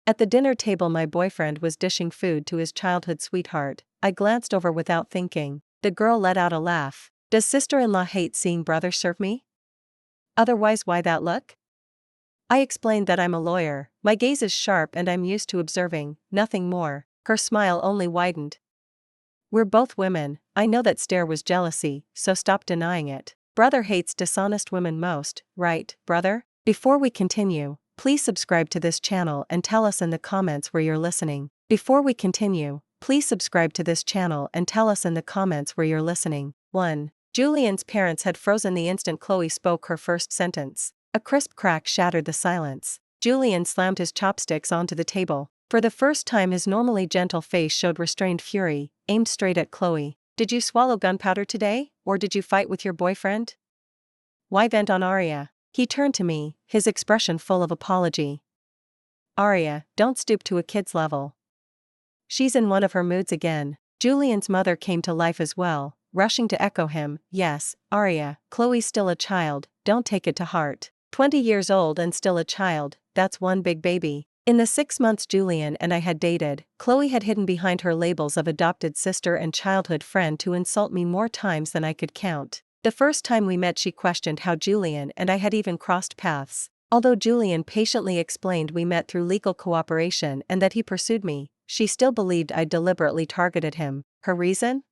At the dinner table, my boyfriend was dishing food to his childhood sweetheart. I glanced over without thinking. The girl let out a laugh. Does sister-in-law hate seeing brother serve me? Otherwise, why that look? I explained that I'm a lawyer. My gaze is sharp and I'm used to observing, nothing more. Her smile only widened. We're both women. I know that stare was jealousy, so stop denying it. Brother hates dishonest women most, right, brother? Before we continue, please subscribe to this channel and tell us in the comments where you're listening. Before we continue, please subscribe to this channel and tell us in the comments where you're listening. 1. Julian's parents had frozen the instant Chloe spoke her first sentence. A crisp crack shattered the silence. Julian slammed his chopsticks onto the table. For the first time, his normally gentle face showed restrained fury, aimed straight at Chloe. Did you swallow gunpowder today, or did you fight with your boyfriend? Why vent on Arya? He turned to me, his expression full of apology. Arya, don't stoop to a kid's level. She's in one of her moods again. Julian's mother came to life as well, rushing to echo him. Yes, Arya, Chloe's still a child, don't take it to heart. 20 years old and still a child, that's one big baby. In the 6 months Julian and I had dated, Chloe had hidden behind her labels of adopted sister and childhood friend to insult me more times than I could count. The first time we met, she questioned how Julian and I had even crossed paths. Although Julian patiently explained we met through legal cooperation and that he pursued me, she still believed I deliberately targeted him. Her reason?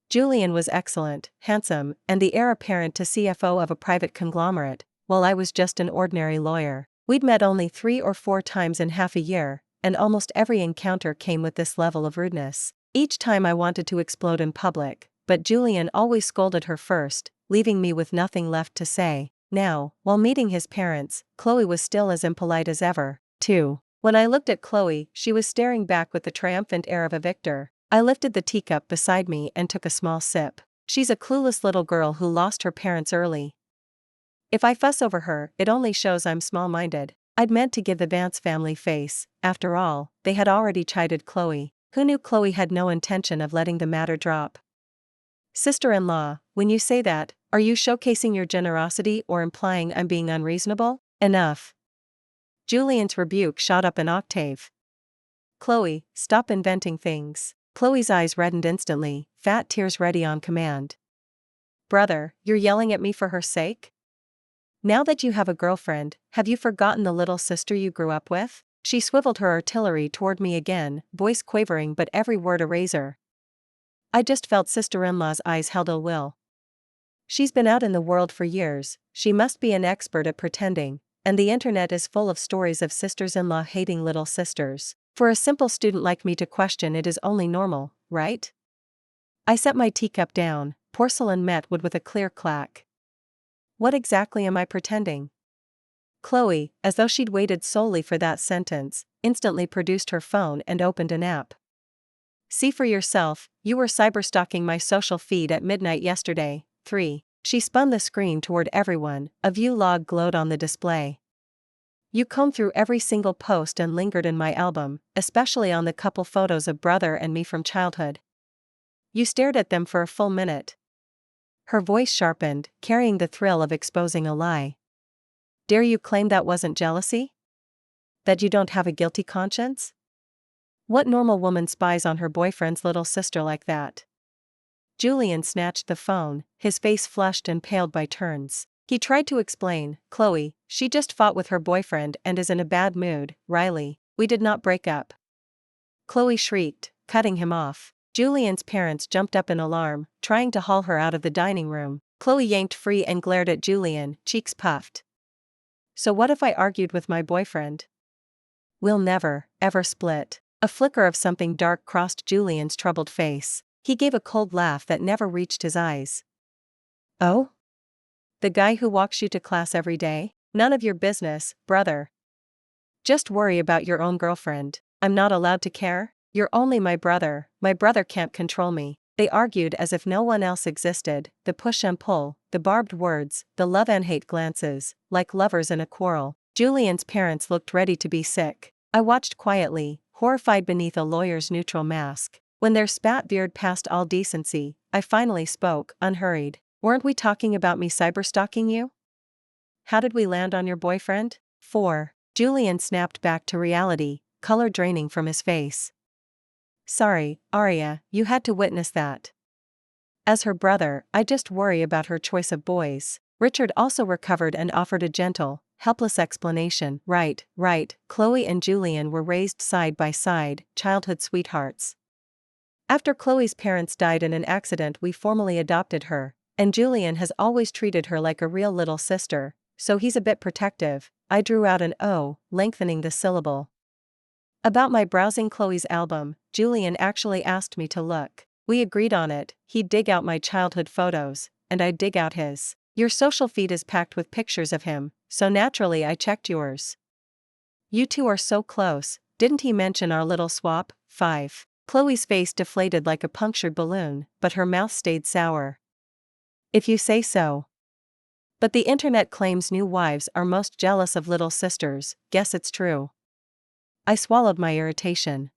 Julian was excellent, handsome, and the heir apparent to CFO of a private conglomerate, while I was just an ordinary lawyer. We'd met only 3 or 4 times in half a year, and almost every encounter came with this level of rudeness. Each time I wanted to explode in public, but Julian always scolded her first, leaving me with nothing left to say. Now, while meeting his parents, Chloe was still as impolite as ever. 2. When I looked at Chloe, she was staring back with the triumphant air of a victor. I lifted the teacup beside me and took a small sip. She's a clueless little girl who lost her parents early. If I fuss over her, it only shows I'm small-minded. I'd meant to give the Vance family face. After all, they had already chided Chloe. Who knew Chloe had no intention of letting the matter drop? Sister-in-law, when you say that, are you showcasing your generosity or implying I'm being unreasonable? Enough. Julian's rebuke shot up an octave. Chloe, stop inventing things. Chloe's eyes reddened instantly, fat tears ready on command. Brother, you're yelling at me for her sake? Now that you have a girlfriend, have you forgotten the little sister you grew up with? She swiveled her artillery toward me again, voice quavering but every word a razor. I just felt sister-in-law's eyes held ill will. She's been out in the world for years, she must be an expert at pretending, and the internet is full of stories of sisters-in-law hating little sisters. For a simple student like me to question it is only normal, right? I set my teacup down, porcelain met wood with a clear clack. What exactly am I pretending? Chloe, as though she'd waited solely for that sentence, instantly produced her phone and opened an app. See for yourself, you were cyberstalking my social feed at midnight yesterday. 3. She spun the screen toward everyone, a view log glowed on the display. You combed through every single post and lingered in my album, especially on the couple photos of brother and me from childhood. You stared at them for a full minute. Her voice sharpened, carrying the thrill of exposing a lie. Dare you claim that wasn't jealousy? That you don't have a guilty conscience? What normal woman spies on her boyfriend's little sister like that? Julian snatched the phone, his face flushed and paled by turns. He tried to explain, Chloe, she just fought with her boyfriend and is in a bad mood. Riley, we did not break up. Chloe shrieked, cutting him off. Julian's parents jumped up in alarm, trying to haul her out of the dining room. Chloe yanked free and glared at Julian, cheeks puffed. So what if I argued with my boyfriend? We'll never, ever split. A flicker of something dark crossed Julian's troubled face. He gave a cold laugh that never reached his eyes. Oh? The guy who walks you to class every day? None of your business, brother. Just worry about your own girlfriend. I'm not allowed to care? You're only my brother can't control me. They argued as if no one else existed, the push and pull, the barbed words, the love and hate glances, like lovers in a quarrel. Julian's parents looked ready to be sick. I watched quietly, horrified beneath a lawyer's neutral mask. When their spat veered past all decency, I finally spoke, unhurried. Weren't we talking about me cyberstalking you? How did we land on your boyfriend? 4. Julian snapped back to reality, color draining from his face. Sorry, Arya, you had to witness that. As her brother, I just worry about her choice of boys. Richard also recovered and offered a gentle, helpless explanation. Right. Chloe and Julian were raised side by side, childhood sweethearts. After Chloe's parents died in an accident, we formally adopted her, and Julian has always treated her like a real little sister, so he's a bit protective. I drew out an O, lengthening the syllable. About my browsing Chloe's album, Julian actually asked me to look. We agreed on it. He'd dig out my childhood photos, and I'd dig out his. Your social feed is packed with pictures of him, so naturally I checked yours. You two are so close, didn't he mention our little swap? 5. Chloe's face deflated like a punctured balloon, but her mouth stayed sour. If you say so. But the internet claims new wives are most jealous of little sisters, guess it's true. I swallowed my irritation.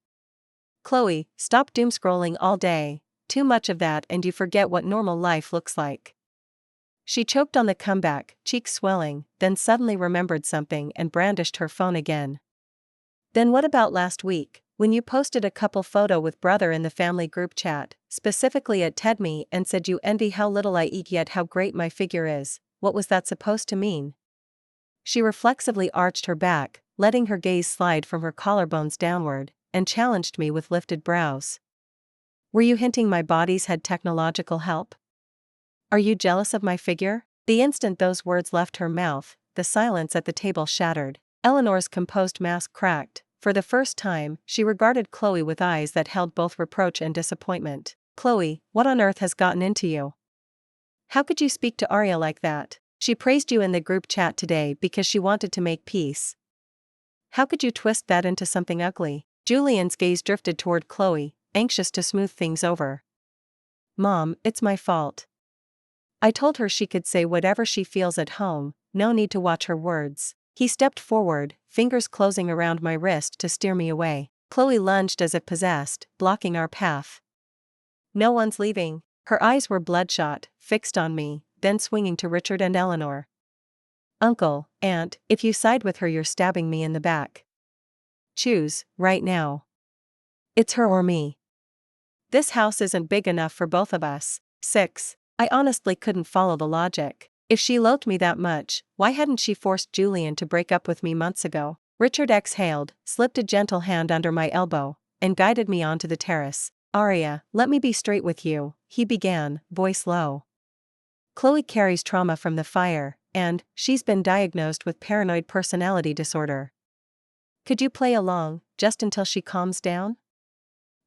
Chloe, stop doomscrolling all day, too much of that and you forget what normal life looks like. She choked on the comeback, cheeks swelling, then suddenly remembered something and brandished her phone again. Then what about last week, when you posted a couple photo with brother in the family group chat, specifically at TEDme and said you envy how little I eat yet how great my figure is? What was that supposed to mean? She reflexively arched her back, letting her gaze slide from her collarbones downward, and challenged me with lifted brows. Were you hinting my bodies had technological help? Are you jealous of my figure? The instant those words left her mouth, the silence at the table shattered. Eleanor's composed mask cracked. For the first time, she regarded Chloe with eyes that held both reproach and disappointment. Chloe, what on earth has gotten into you? How could you speak to Arya like that? She praised you in the group chat today because she wanted to make peace. How could you twist that into something ugly? Julian's gaze drifted toward Chloe, anxious to smooth things over. Mom, it's my fault. I told her she could say whatever she feels at home, no need to watch her words. He stepped forward, fingers closing around my wrist to steer me away. Chloe lunged as if possessed, blocking our path. No one's leaving. Her eyes were bloodshot, fixed on me, then swinging to Richard and Eleanor. Uncle, Aunt, if you side with her you're stabbing me in the back. Choose, right now. It's her or me. This house isn't big enough for both of us. 6. I honestly couldn't follow the logic. If she loathed me that much, why hadn't she forced Julian to break up with me months ago? Richard exhaled, slipped a gentle hand under my elbow, and guided me onto the terrace. Arya, let me be straight with you, he began, voice low. Chloe carries trauma from the fire, and she's been diagnosed with paranoid personality disorder. Could you play along, just until she calms down?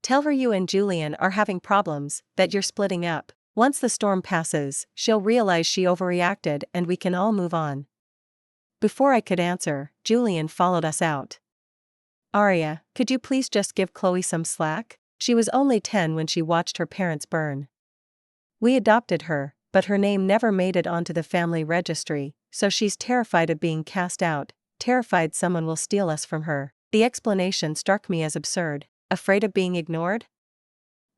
Tell her you and Julian are having problems, that you're splitting up. Once the storm passes, she'll realize she overreacted and we can all move on. Before I could answer, Julian followed us out. Arya, could you please just give Chloe some slack? She was only 10 when she watched her parents burn. We adopted her, but her name never made it onto the family registry, so she's terrified of being cast out, terrified someone will steal us from her. The explanation struck me as absurd. Afraid of being ignored?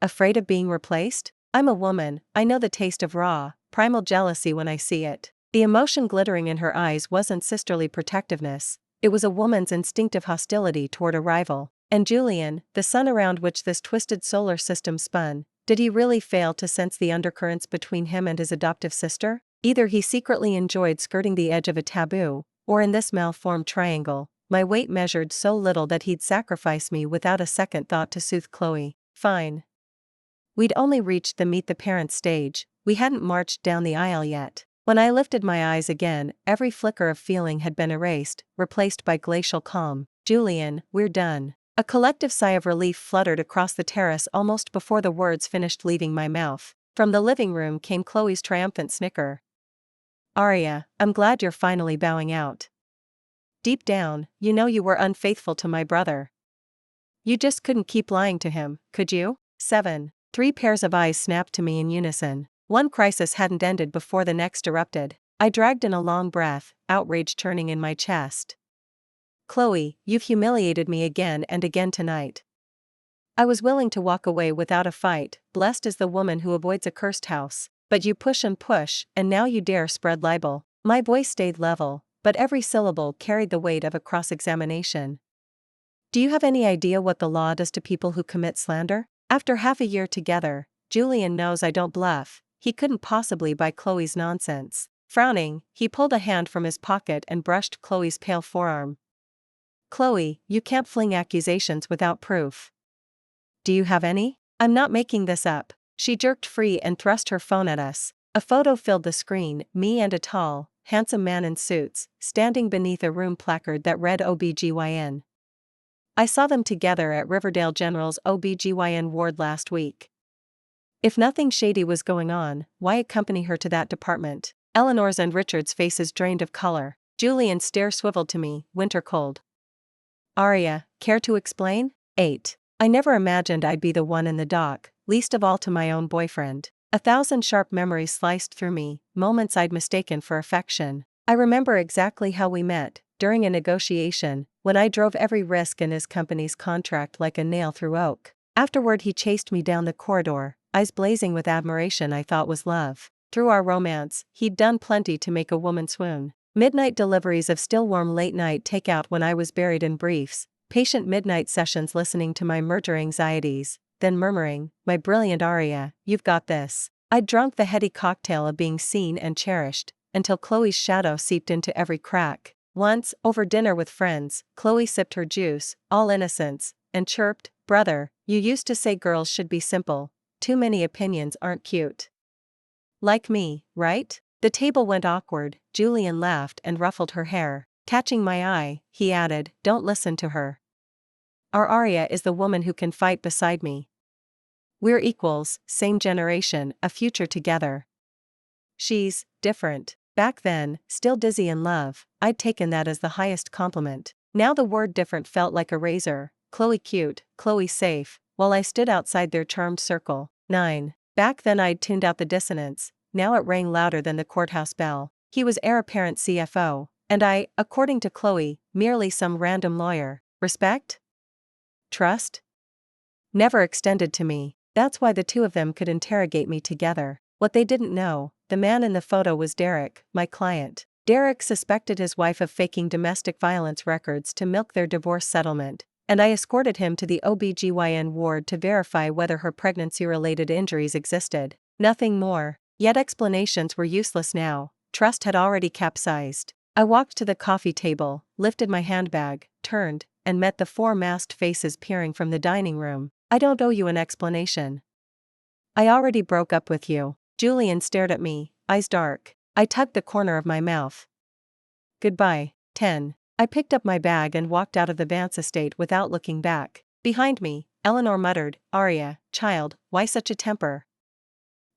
Afraid of being replaced? I'm a woman, I know the taste of raw, primal jealousy when I see it. The emotion glittering in her eyes wasn't sisterly protectiveness, it was a woman's instinctive hostility toward a rival. And Julian, the sun around which this twisted solar system spun, did he really fail to sense the undercurrents between him and his adoptive sister? Either he secretly enjoyed skirting the edge of a taboo, or in this malformed triangle, my weight measured so little that he'd sacrifice me without a second thought to soothe Chloe. Fine. We'd only reached the meet the parents stage, we hadn't marched down the aisle yet. When I lifted my eyes again, every flicker of feeling had been erased, replaced by glacial calm. Julian, we're done. A collective sigh of relief fluttered across the terrace almost before the words finished leaving my mouth. From the living room came Chloe's triumphant snicker. Arya, I'm glad you're finally bowing out. Deep down, you know you were unfaithful to my brother. You just couldn't keep lying to him, could you? 7. 3 pairs of eyes snapped to me in unison. One crisis hadn't ended before the next erupted. I dragged in a long breath, outrage churning in my chest. Chloe, you've humiliated me again and again tonight. I was willing to walk away without a fight, blessed is the woman who avoids a cursed house. But you push, and now you dare spread libel. My voice stayed level, but every syllable carried the weight of a cross-examination. Do you have any idea what the law does to people who commit slander? After half a year together, Julian knows I don't bluff. He couldn't possibly buy Chloe's nonsense. Frowning, he pulled a hand from his pocket and brushed Chloe's pale forearm. Chloe, you can't fling accusations without proof. Do you have any? I'm not making this up. She jerked free and thrust her phone at us. A photo filled the screen, me and a tall, handsome man in suits, standing beneath a room placard that read OBGYN. I saw them together at Riverdale General's OBGYN ward last week. If nothing shady was going on, why accompany her to that department? Eleanor's and Richard's faces drained of color. Julian's stare swiveled to me, winter cold. Aria, care to explain? 8. I never imagined I'd be the one in the dock, least of all to my own boyfriend. 1,000 sharp memories sliced through me, moments I'd mistaken for affection. I remember exactly how we met, during a negotiation, when I drove every risk in his company's contract like a nail through oak. Afterward he chased me down the corridor, eyes blazing with admiration I thought was love. Through our romance, he'd done plenty to make a woman swoon. Midnight deliveries of still-warm late-night takeout when I was buried in briefs, patient midnight sessions listening to my murder anxieties, then murmuring, "My brilliant Aria, you've got this." I'd drunk the heady cocktail of being seen and cherished, until Chloe's shadow seeped into every crack. Once, over dinner with friends, Chloe sipped her juice, all innocence, and chirped, "Brother, you used to say girls should be simple. Too many opinions aren't cute. Like me, right?" The table went awkward. Julian laughed and ruffled her hair. Catching my eye, he added, "Don't listen to her. Our Aria is the woman who can fight beside me. We're equals, same generation, a future together. She's different." Back then, still dizzy in love, I'd taken that as the highest compliment. Now the word different felt like a razor. Chloe cute, Chloe safe, while I stood outside their charmed circle. 9. Back then I'd tuned out the dissonance, now it rang louder than the courthouse bell. He was heir apparent CFO, and I, according to Chloe, merely some random lawyer. Respect? Trust? Never extended to me. That's why the two of them could interrogate me together. What they didn't know, the man in the photo was Derek, my client. Derek suspected his wife of faking domestic violence records to milk their divorce settlement, and I escorted him to the OBGYN ward to verify whether her pregnancy-related injuries existed. Nothing more. Yet explanations were useless now. Trust had already capsized. I walked to the coffee table, lifted my handbag, turned, and met the 4 masked faces peering from the dining room. "I don't owe you an explanation. I already broke up with you." Julian stared at me, eyes dark. I tugged the corner of my mouth. "Goodbye." 10. I picked up my bag and walked out of the Vance estate without looking back. Behind me, Eleanor muttered, "Aria, child, why such a temper?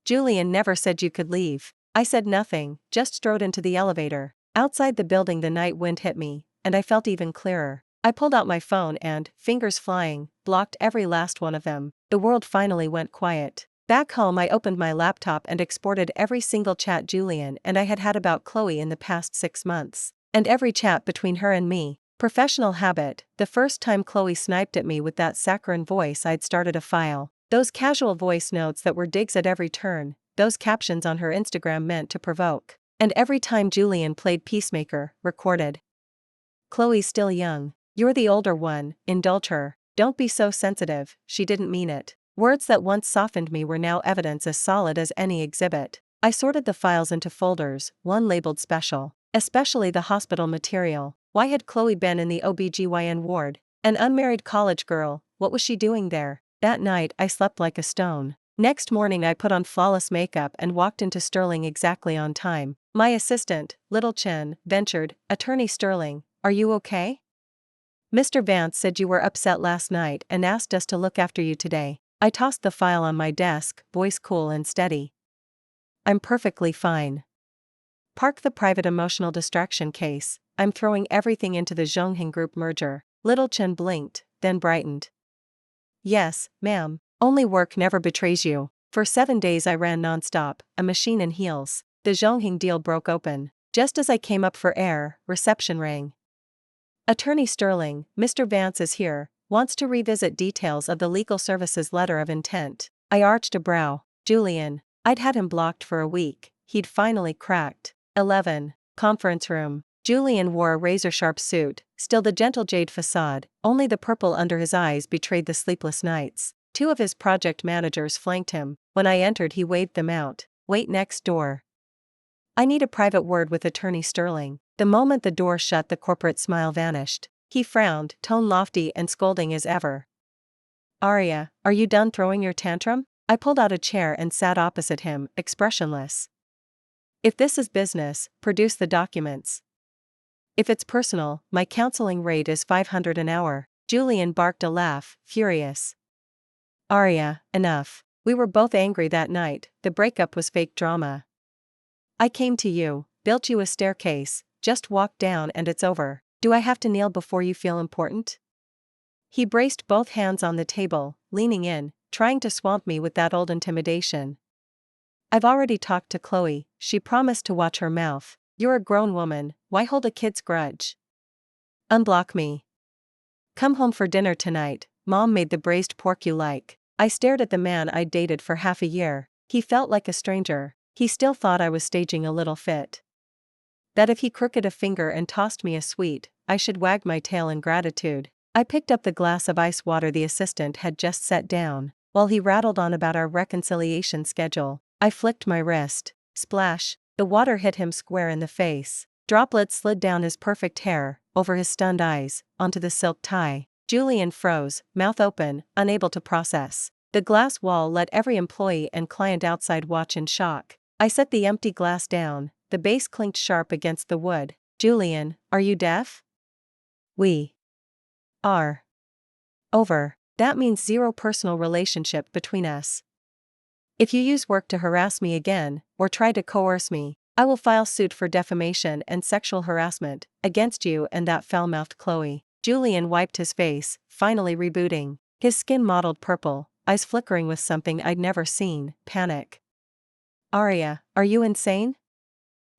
Julian never said you could leave." I said nothing, just strode into the elevator. Outside the building the night wind hit me, and I felt even clearer. I pulled out my phone and, fingers flying, blocked every last one of them. The world finally went quiet. Back home I opened my laptop and exported every single chat Julian and I had had about Chloe in the past 6 months. And every chat between her and me. Professional habit. The first time Chloe sniped at me with that saccharine voice I'd started a file. Those casual voice notes that were digs at every turn, those captions on her Instagram meant to provoke. And every time Julian played peacemaker, recorded. "Chloe's still young. You're the older one, indulge her. Don't be so sensitive, she didn't mean it." Words that once softened me were now evidence as solid as any exhibit. I sorted the files into folders, one labeled special. Especially the hospital material. Why had Chloe been in the OBGYN ward? An unmarried college girl, what was she doing there? That night I slept like a stone. Next morning I put on flawless makeup and walked into Sterling exactly on time. My assistant, Little Chen, ventured, "Attorney Sterling, are you okay? Mr. Vance said you were upset last night and asked us to look after you today." I tossed the file on my desk, voice cool and steady. "I'm perfectly fine. Park the private emotional distraction case, I'm throwing everything into the Zhongheng Group merger." Little Chen blinked, then brightened. "Yes, ma'am. Only work never betrays you." For 7 days I ran nonstop, a machine in heels. The Zhongheng deal broke open. Just as I came up for air, reception rang. "Attorney Sterling, Mr. Vance is here, wants to revisit details of the legal services letter of intent." I arched a brow. Julian. I'd had him blocked for a week, he'd finally cracked. 11. Conference room. Julian wore a razor-sharp suit, still the gentle jade facade, only the purple under his eyes betrayed the sleepless nights. Two of his project managers flanked him. When I entered, he waved them out. "Wait next door. I need a private word with Attorney Sterling." The moment the door shut, the corporate smile vanished. He frowned, tone lofty and scolding as ever. "Arya, are you done throwing your tantrum?" I pulled out a chair and sat opposite him, expressionless. "If this is business, produce the documents. If it's personal, my counseling rate is $500 an hour." Julian barked a laugh, furious. "Arya, enough. We were both angry that night. The breakup was fake drama. I came to you, built you a staircase, just walk down and it's over. Do I have to kneel before you feel important?" He braced both hands on the table, leaning in, trying to swamp me with that old intimidation. "I've already talked to Chloe. She promised to watch her mouth. You're a grown woman, why hold a kid's grudge? Unblock me. Come home for dinner tonight. Mom made the braised pork you like." I stared at the man I'd dated for half a year. He felt like a stranger. He still thought I was staging a little fit. That if he crooked a finger and tossed me a sweet, I should wag my tail in gratitude. I picked up the glass of ice water the assistant had just set down. While he rattled on about our reconciliation schedule, I flicked my wrist. Splash! The water hit him square in the face. Droplets slid down his perfect hair, over his stunned eyes, onto the silk tie. Julian froze, mouth open, unable to process. The glass wall let every employee and client outside watch in shock. I set the empty glass down, the base clinked sharp against the wood. "Julian, are you deaf? We are over. That means zero personal relationship between us. If you use work to harass me again, or try to coerce me, I will file suit for defamation and sexual harassment against you and that foul-mouthed Chloe." Julian wiped his face, finally rebooting. His skin mottled purple, eyes flickering with something I'd never seen, panic. "Arya, are you insane?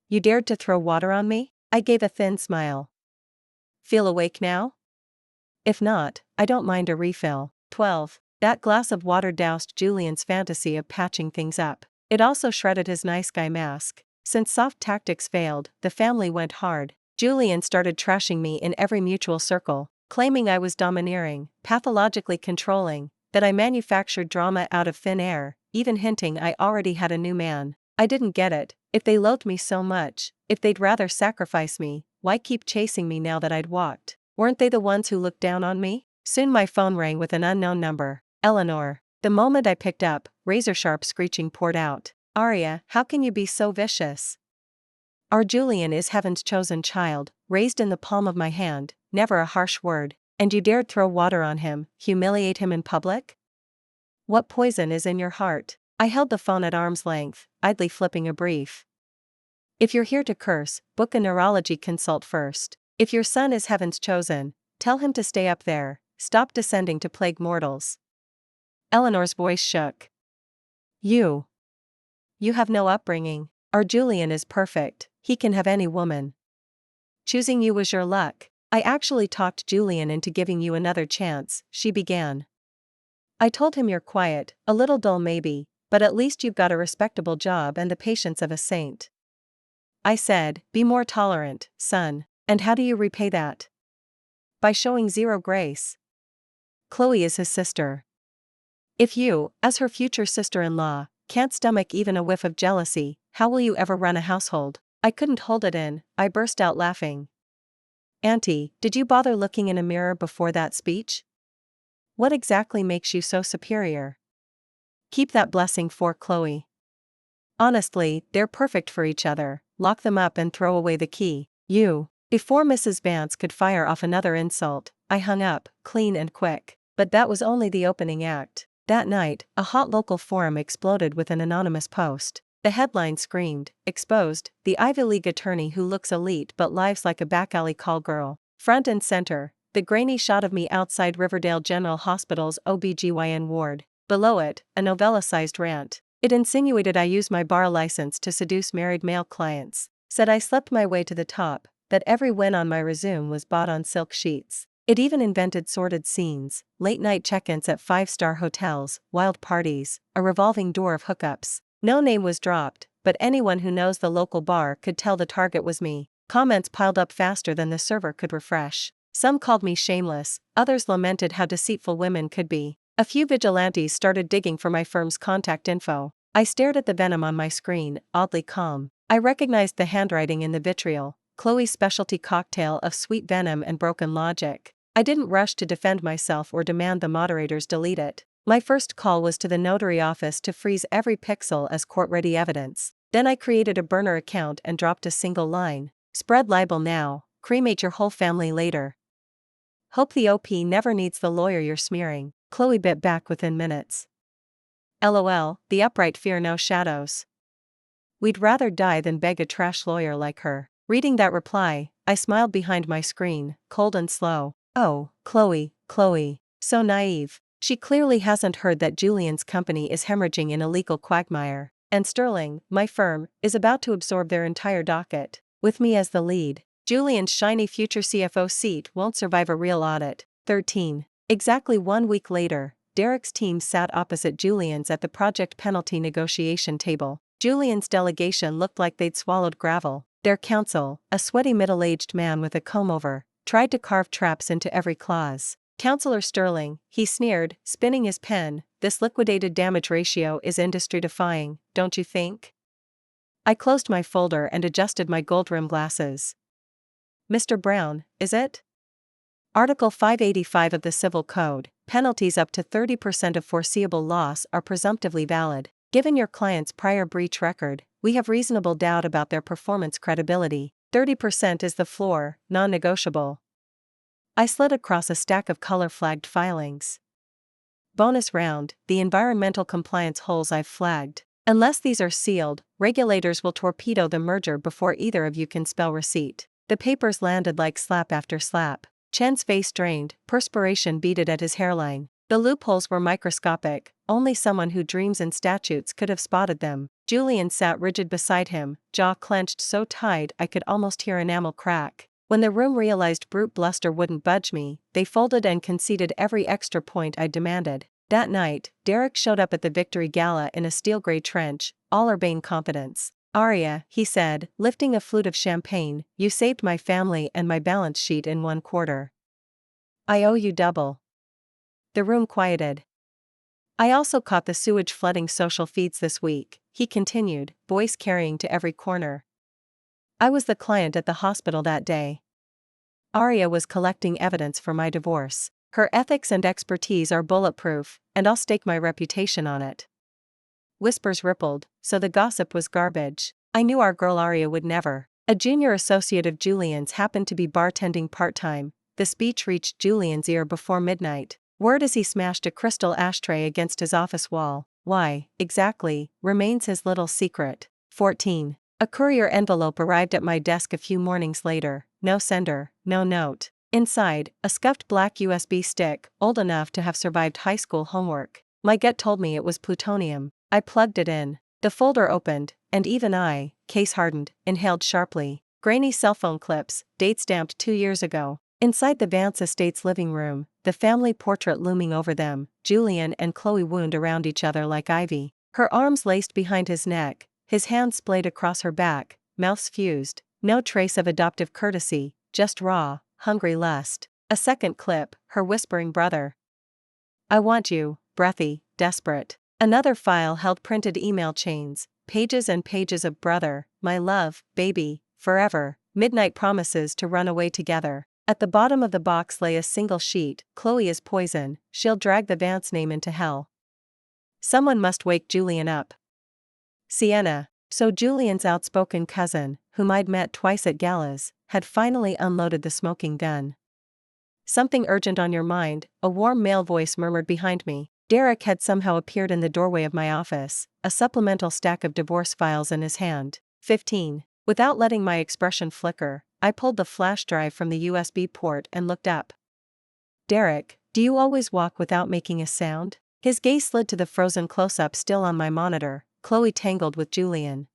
You dared to throw water on me?" I gave a thin smile. "Feel awake now? If not, I don't mind a refill." 12. That glass of water doused Julian's fantasy of patching things up. It also shredded his nice guy mask. Since soft tactics failed, the family went hard. Julian started trashing me in every mutual circle, claiming I was domineering, pathologically controlling, that I manufactured drama out of thin air, even hinting I already had a new man. I didn't get it. If they loathed me so much, if they'd rather sacrifice me, why keep chasing me now that I'd walked? Weren't they the ones who looked down on me? Soon my phone rang with an unknown number. Eleanor. The moment I picked up, razor-sharp screeching poured out. "Arya, how can you be so vicious? Our Julian is heaven's chosen child, raised in the palm of my hand, never a harsh word, and you dared throw water on him, humiliate him in public? What poison is in your heart?" I held the phone at arm's length, idly flipping a brief. "If you're here to curse, book a neurology consult first. If your son is heaven's chosen, tell him to stay up there, stop descending to plague mortals." Eleanor's voice shook. You have no upbringing. Our Julian is perfect, he can have any woman. Choosing you was your luck. I actually talked Julian into giving you another chance," she began. "I told him you're quiet, a little dull maybe, but at least you've got a respectable job and the patience of a saint. I said, be more tolerant, son. And how do you repay that? By showing zero grace. Chloe is his sister. If you, as her future sister-in-law, can't stomach even a whiff of jealousy, how will you ever run a household?" I couldn't hold it in, I burst out laughing. "Auntie, did you bother looking in a mirror before that speech? What exactly makes you so superior? Keep that blessing for Chloe. Honestly, they're perfect for each other, lock them up and throw away the key. You." Before Mrs. Vance could fire off another insult, I hung up, clean and quick. But that was only the opening act. That night, a hot local forum exploded with an anonymous post. The headline screamed, "Exposed, the Ivy League attorney who looks elite but lives like a back alley call girl." Front and center, the grainy shot of me outside Riverdale General Hospital's OBGYN ward. Below it, a novella-sized rant. It insinuated I use my bar license to seduce married male clients. Said I slept my way to the top, that every win on my resume was bought on silk sheets. It even invented sordid scenes, late-night check-ins at five-star hotels, wild parties, a revolving door of hookups. No name was dropped, but anyone who knows the local bar could tell the target was me. Comments piled up faster than the server could refresh. Some called me shameless, others lamented how deceitful women could be. A few vigilantes started digging for my firm's contact info. I stared at the venom on my screen, oddly calm. I recognized the handwriting in the vitriol, Chloe's specialty cocktail of sweet venom and broken logic. I didn't rush to defend myself or demand the moderators delete it. My first call was to the notary office to freeze every pixel as court-ready evidence. Then I created a burner account and dropped a single line. Spread libel now, cremate your whole family later. Hope the OP never needs the lawyer you're smearing. Chloe bit back within minutes. LOL, the upright fear no shadows. We'd rather die than beg a trash lawyer like her. Reading that reply, I smiled behind my screen, cold and slow. Oh, Chloe, so naive. She clearly hasn't heard that Julian's company is hemorrhaging in a legal quagmire, and Sterling, my firm, is about to absorb their entire docket, with me as the lead. Julian's shiny future CFO seat won't survive a real audit. 13. Exactly 1 week later, Derek's team sat opposite Julian's at the project penalty negotiation table. Julian's delegation looked like they'd swallowed gravel. Their counsel, a sweaty middle-aged man with a comb-over, tried to carve traps into every clause. Counselor Sterling, he sneered, spinning his pen, this liquidated damage ratio is industry-defying, don't you think? I closed my folder and adjusted my gold-rimmed glasses. Mr. Brown, is it? Article 585 of the Civil Code, penalties up to 30% of foreseeable loss are presumptively valid. Given your client's prior breach record, we have reasonable doubt about their performance credibility. 30% is the floor, non-negotiable. I slid across a stack of color-flagged filings. Bonus round, the environmental compliance holes I've flagged. Unless these are sealed, regulators will torpedo the merger before either of you can spell receipt. The papers landed like slap after slap. Chen's face drained, perspiration beaded at his hairline. The loopholes were microscopic, only someone who dreams in statutes could have spotted them. Julian sat rigid beside him, jaw clenched so tight I could almost hear enamel crack. When the room realized brute bluster wouldn't budge me, they folded and conceded every extra point I demanded. That night, Derek showed up at the Victory Gala in a steel-gray trench, all urbane confidence. "Aria," he said, lifting a flute of champagne, "you saved my family and my balance sheet in 1 quarter. I owe you double." The room quieted. "I also caught the sewage flooding social feeds this week," he continued, voice carrying to every corner. "I was the client at the hospital that day. Aria was collecting evidence for my divorce. Her ethics and expertise are bulletproof, and I'll stake my reputation on it." Whispers rippled, so the gossip was garbage. I knew our girl Aria would never. A junior associate of Julian's happened to be bartending part-time. The speech reached Julian's ear before midnight. Word as he smashed a crystal ashtray against his office wall. Why, exactly, remains his little secret. 14. A courier envelope arrived at my desk a few mornings later. No sender, no note. Inside, a scuffed black USB stick, old enough to have survived high school homework. My gut told me it was plutonium. I plugged it in. The folder opened, and even I, case-hardened, inhaled sharply. Grainy cell phone clips, date-stamped 2 years ago. Inside the Vance Estates living room, the family portrait looming over them, Julian and Chloe wound around each other like ivy. Her arms laced behind his neck, his hands splayed across her back, mouths fused. No trace of adoptive courtesy, just raw, hungry lust. A second clip, her whispering brother. "I want you," breathy, desperate. Another file held printed email chains, pages and pages of brother, my love, baby, forever, midnight promises to run away together. At the bottom of the box lay a single sheet, "Chloe is poison, she'll drag the Vance name into hell. Someone must wake Julian up." Sienna, so Julian's outspoken cousin, whom I'd met twice at galas, had finally unloaded the smoking gun. "Something urgent on your mind," a warm male voice murmured behind me. Derek had somehow appeared in the doorway of my office, a supplemental stack of divorce files in his hand. 15. Without letting my expression flicker, I pulled the flash drive from the USB port and looked up. "Derek, do you always walk without making a sound?" His gaze slid to the frozen close-up still on my monitor, Chloe tangled with Julian.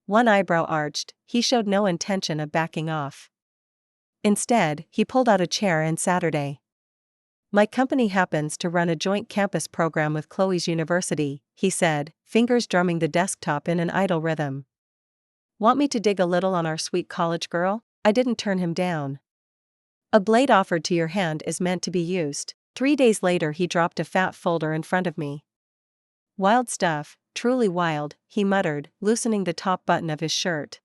One eyebrow arched, he showed no intention of backing off. Instead, he pulled out a chair and Saturday. "My company happens to run a joint campus program with Chloe's university," he said, fingers drumming the desktop in an idle rhythm. Want me to dig a little on our sweet college girl? I didn't turn him down. A blade offered to your hand is meant to be used. 3 days later he dropped a fat folder in front of me. Wild stuff, truly wild, he muttered, loosening the top button of his shirt.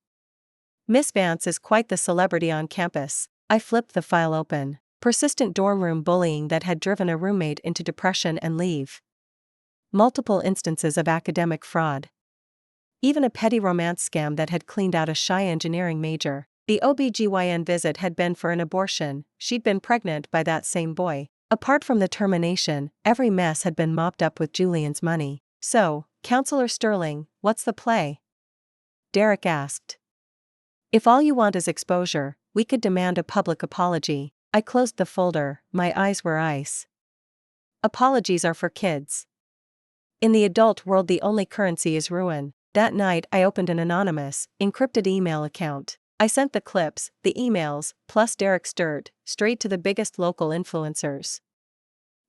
Miss Vance is quite the celebrity on campus. I flipped the file open. Persistent dorm room bullying that had driven a roommate into depression and leave. Multiple instances of academic fraud. Even a petty romance scam that had cleaned out a shy engineering major. The OBGYN visit had been for an abortion. She'd been pregnant by that same boy. Apart from the termination, every mess had been mopped up with Julian's money. So, Counselor Sterling, what's the play? Derek asked. If all you want is exposure, we could demand a public apology. I closed the folder, my eyes were ice. Apologies are for kids. In the adult world the only currency is ruin. That night I opened an anonymous, encrypted email account. I sent the clips, the emails, plus Derek's dirt, straight to the biggest local influencers.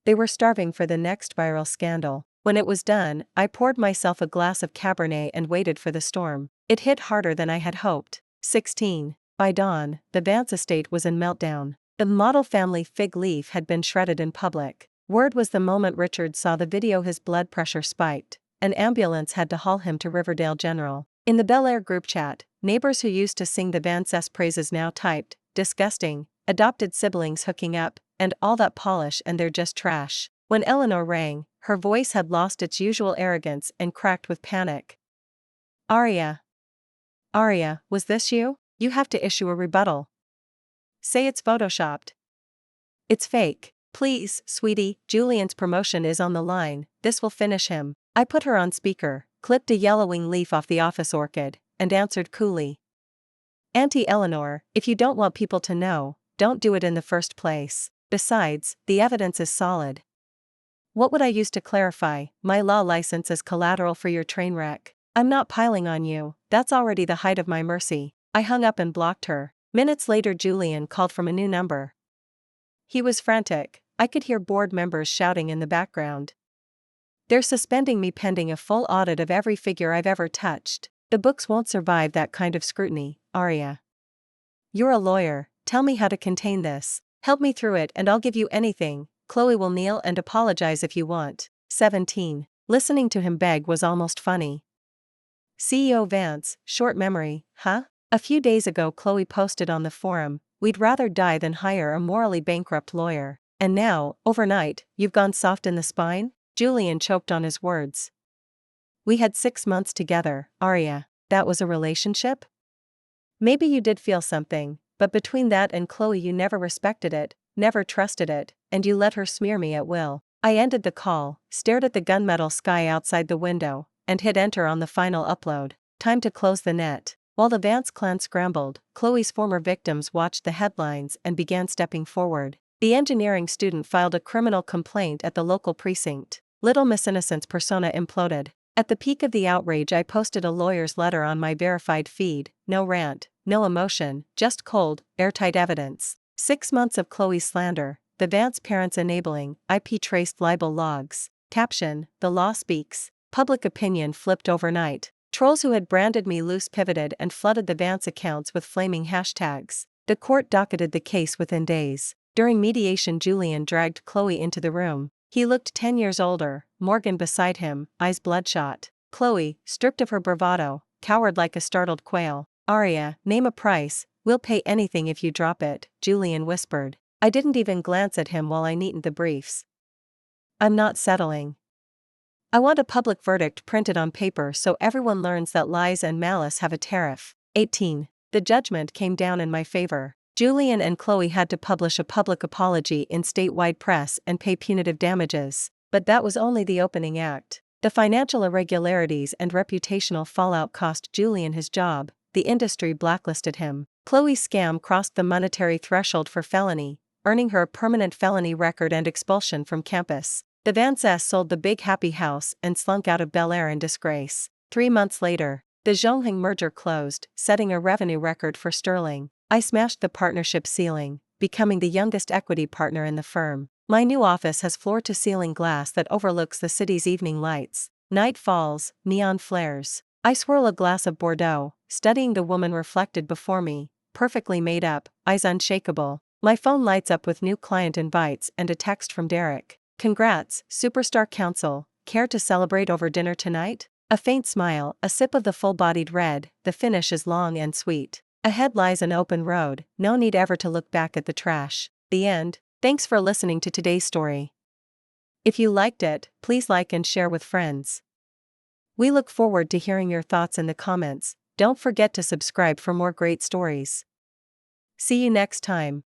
They were starving for the next viral scandal. When it was done, I poured myself a glass of Cabernet and waited for the storm. It hit harder than I had hoped. 16. By dawn, the Vance estate was in meltdown. The model family fig leaf had been shredded in public. Word was the moment Richard saw the video his blood pressure spiked. An ambulance had to haul him to Riverdale General. In the Bel Air group chat, neighbors who used to sing the Vance's praises now typed, disgusting, adopted siblings hooking up, and all that polish and they're just trash. When Eleanor rang, her voice had lost its usual arrogance and cracked with panic. Aria, was this you? You have to issue a rebuttal. Say it's photoshopped. It's fake. Please, sweetie, Julian's promotion is on the line, this will finish him. I put her on speaker, clipped a yellowing leaf off the office orchid, and answered coolly. Auntie Eleanor, if you don't want people to know, don't do it in the first place. Besides, the evidence is solid. What would I use to clarify? My law license as collateral for your train wreck. I'm not piling on you, that's already the height of my mercy. I hung up and blocked her. Minutes later Julian called from a new number. He was frantic. I could hear board members shouting in the background. They're suspending me pending a full audit of every figure I've ever touched. The books won't survive that kind of scrutiny, Aria. You're a lawyer, tell me how to contain this. Help me through it and I'll give you anything. Chloe will kneel and apologize if you want. 17. Listening to him beg was almost funny. CEO Vance, short memory, huh? A few days ago Chloe posted on the forum, we'd rather die than hire a morally bankrupt lawyer. And now, overnight, you've gone soft in the spine? Julian choked on his words. We had 6 months together, Aria. That was a relationship? Maybe you did feel something, but between that and Chloe you never respected it, never trusted it, and you let her smear me at will. I ended the call, stared at the gunmetal sky outside the window, and hit enter on the final upload. Time to close the net. While the Vance clan scrambled, Chloe's former victims watched the headlines and began stepping forward. The engineering student filed a criminal complaint at the local precinct. Little Miss Innocent's persona imploded. At the peak of the outrage I posted a lawyer's letter on my verified feed, no rant, no emotion, just cold, airtight evidence. 6 months of Chloe's slander, the Vance parents enabling, IP-traced libel logs. Caption, the law speaks. Public opinion flipped overnight. Trolls who had branded me loose pivoted and flooded the Vance accounts with flaming hashtags. The court docketed the case within days. During mediation Julian dragged Chloe into the room. He looked 10 years older, Morgan beside him, eyes bloodshot. Chloe, stripped of her bravado, cowered like a startled quail. Aria, name a price, we'll pay anything if you drop it, Julian whispered. I didn't even glance at him while I neatened the briefs. I'm not settling. I want a public verdict printed on paper so everyone learns that lies and malice have a tariff. 18. The judgment came down in my favor. Julian and Chloe had to publish a public apology in statewide press and pay punitive damages, but that was only the opening act. The financial irregularities and reputational fallout cost Julian his job, the industry blacklisted him. Chloe's scam crossed the monetary threshold for felony, earning her a permanent felony record and expulsion from campus. The Vances sold the big happy house and slunk out of Bel Air in disgrace. 3 months later, the Zhongheng merger closed, setting a revenue record for Sterling. I smashed the partnership ceiling, becoming the youngest equity partner in the firm. My new office has floor-to-ceiling glass that overlooks the city's evening lights. Night falls, neon flares. I swirl a glass of Bordeaux, studying the woman reflected before me, perfectly made up, eyes unshakable. My phone lights up with new client invites and a text from Derek. Congrats, Superstar Council, care to celebrate over dinner tonight? A faint smile, a sip of the full-bodied red, the finish is long and sweet. Ahead lies an open road, no need ever to look back at the trash. The end. Thanks for listening to today's story. If you liked it, please like and share with friends. We look forward to hearing your thoughts in the comments. Don't forget to subscribe for more great stories. See you next time.